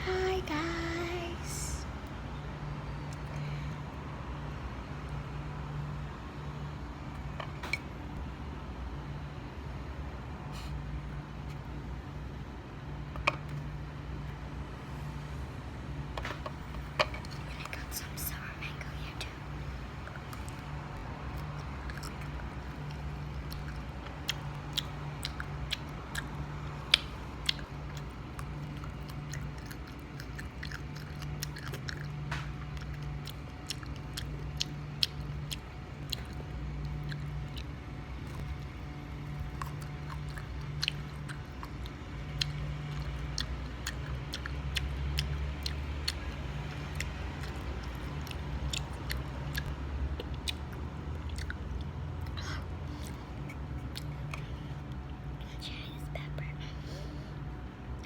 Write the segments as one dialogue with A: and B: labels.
A: Hi guys. I got some sour mango here too. Try this pepper.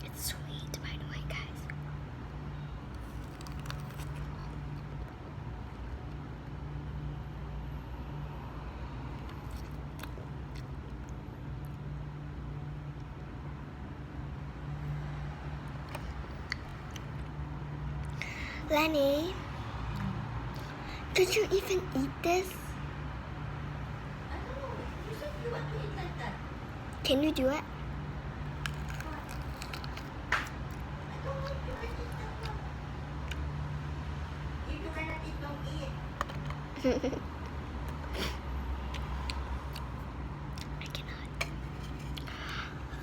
A: It's sweet, by the way, guys. Lenny, did you even eat this?
B: I don't know. You said you want to eat like that.
A: Can you do it?
B: I don't want you to eat that one. If you cannot eat, don't eat.
A: I cannot.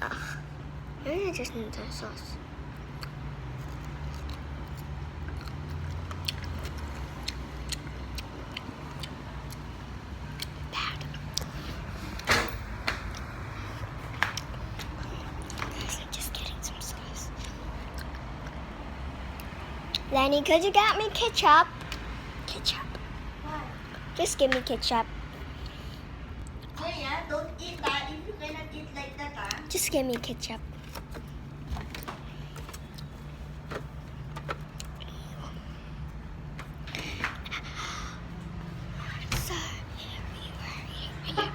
A: Ugh. Maybe I just need the sauce. Bad. Guys, I'm just getting some sauce. Lenny, could you get me ketchup? Ketchup.
B: Why?
A: Just give me ketchup.
B: Leia, don't eat that. If you cannot eat like that,
A: Just give me ketchup. So, I know.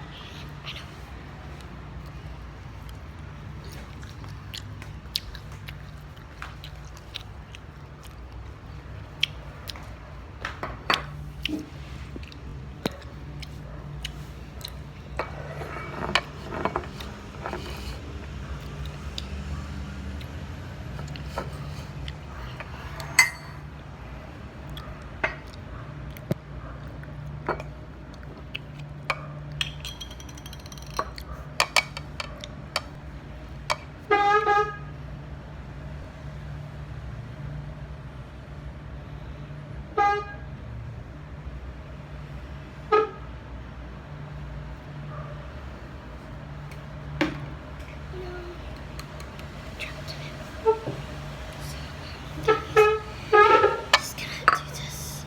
A: Just gonna do this,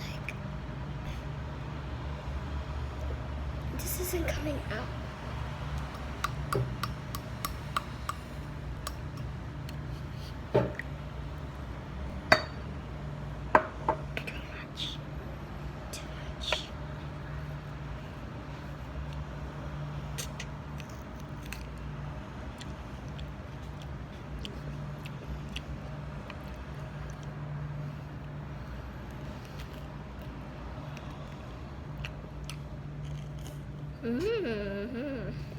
A: like, this isn't coming out. Too much. Too much. Mm-hmm.